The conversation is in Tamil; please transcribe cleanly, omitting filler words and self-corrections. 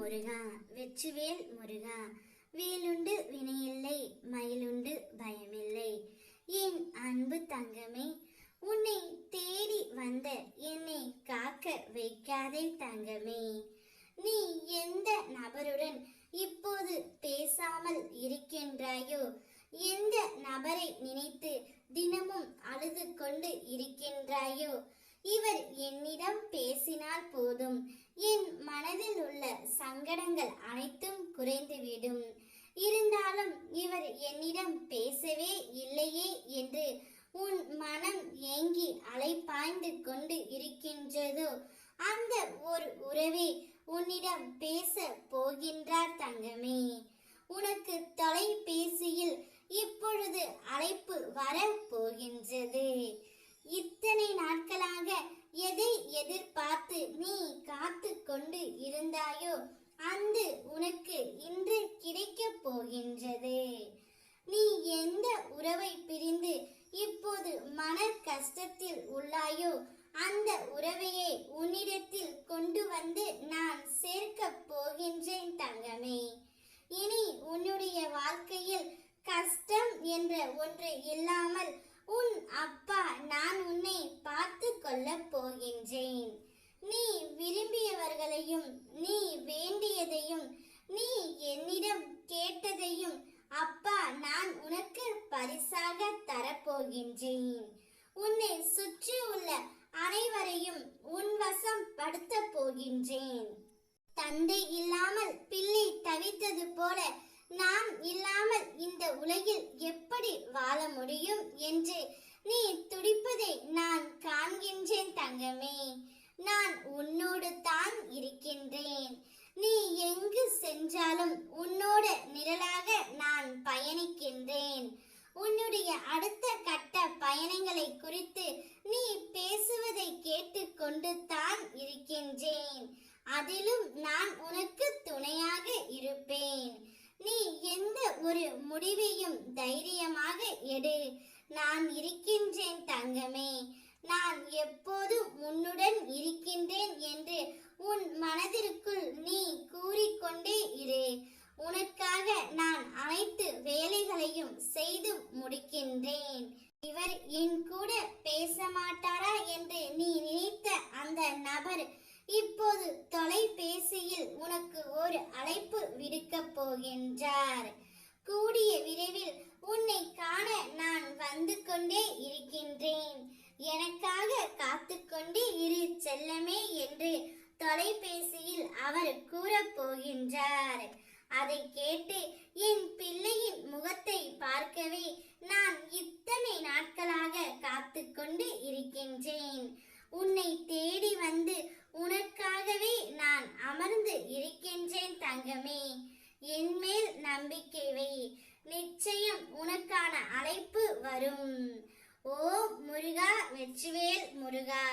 முருகா வெற்றிவேல் முருகா. வேலுண்டு வினையில்லை, மயிலுண்டு பயமில்லை. என் அன்பு தங்கமே, உன்னை தேடி வந்த என்னை காக்க வைக்காதே தங்கமே. நீ எந்த நபருடன் இப்போது பேசாமல் இருக்கின்றாயோ, எந்த நபரை நினைத்து தினமும் அழுது கொண்டு இருக்கின்றாயோ, இவர் என்னிடம் பேசினால் போதும், என் மனதில் உள்ள சங்கடங்கள் அனைத்தும் குறைந்துவிடும். இருந்தாலும் இவர் என்னிடம் பேசவே இல்லையே என்று உன் மனம் ஏங்கி அலைப்பாய்ந்து கொண்டு இருக்கின்றதோ, அந்த ஒரு உறவே உன்னிடம் பேச போகின்றார் தங்கமே. உனக்கு தொலைபேசியில் இப்பொழுது அழைப்பு வர போகின்றது. இத்தனை நாட்களாக எதை எதிர்பார்த்து நீ காத்து கொண்டு இருந்தாயோ, அந்த உனக்கு இன்று கிடைக்க போகின்றது. நீ எந்த உறவை பிரிந்து இப்போது மன கஷ்டத்தில் உள்ளாயோ, அந்த உறவையே உன்னிடத்தில் கொண்டு வந்து நான் சேர்க்க போகின்றேன் தங்கமே. இனி உன்னுடைய வாழ்க்கையில் கஷ்டம் என்ற ஒன்று இல்லாமல் உன் அப்பா நான் உன்னை பார்த்து கொள்ள போகின்றேன். நீ விரும்பியவர்களையும், நீ வேண்டியதையும், நீ என்னிடம் கேட்டதையும் அப்பா நான் உனக்கு பரிசாக தரப்போகின்றேன். உன்னை சுற்றி உள்ள அனைவரையும் உன் வசம் படுத்த போகின்றேன். தந்தை இல்லாமல் பிள்ளை தவித்தது போல நான் இல்லாமல் இந்த உலகில் எப்படி வாழ முடியும் என்று நீ துடிப்பதை நான் காண்கின்றேன் தங்கமே. நான் உன்னோடு தான் இருக்கின்றேன். நீ எங்கு சென்றாலும் உன்னோட நிழலாக நான் பயணிக்கின்றேன். உன்னுடைய அடுத்த கட்ட பயணங்களை குறித்து நீ பேசுவதை கேட்டுக்கொண்டு தான் இருக்கின்றேன். அதிலும் நான் உனக்கு துணையாக இருப்பேன். நீ எந்த ஒரு முடிவையும் தைரியமாக எடு. நான் இருக்கின்றேன் தங்கமே. நான் எப்போதும் உன்னுடன் இருக்கின்றேன் என்று உன் மனதிற்குள் நீ கூறிக்கொண்டே இரு. உனக்காக நான் அனைத்து வேலைகளையும் செய்து முடிக்கின்றேன். இவர் என் கூட பேச மாட்டாரா என்று நீ நினைத்த அந்த நபர் இப்போது தொலைபேசியில் உனக்கு ஒரு அழைப்பு விடுக்க போகின்றார். கூடிய விரைவில் உன்னை காண நான் வந்து கொண்டே இருக்கின்றேன். எனக்காக காத்து கொண்டே இரு செல்லமே என்று தொலைபேசியில் அவர் கூறப் போகின்றார். அதை கேட்டு என் பிள்ளையின் முகத்தை பார்க்கவே நான் இத்தனை நாட்களாக காத்து கொண்டு இருக்கின்றேன். உன்னை தேடி வந்து உனக்காகவே நான் அமர்ந்து இருக்கின்றேன் தங்கமே. என் மேல் நம்பிக்கை வை. நிச்சயம் உனக்கான அழைப்பு வரும். ஓ முருகா வெற்றிவேல் முருகா.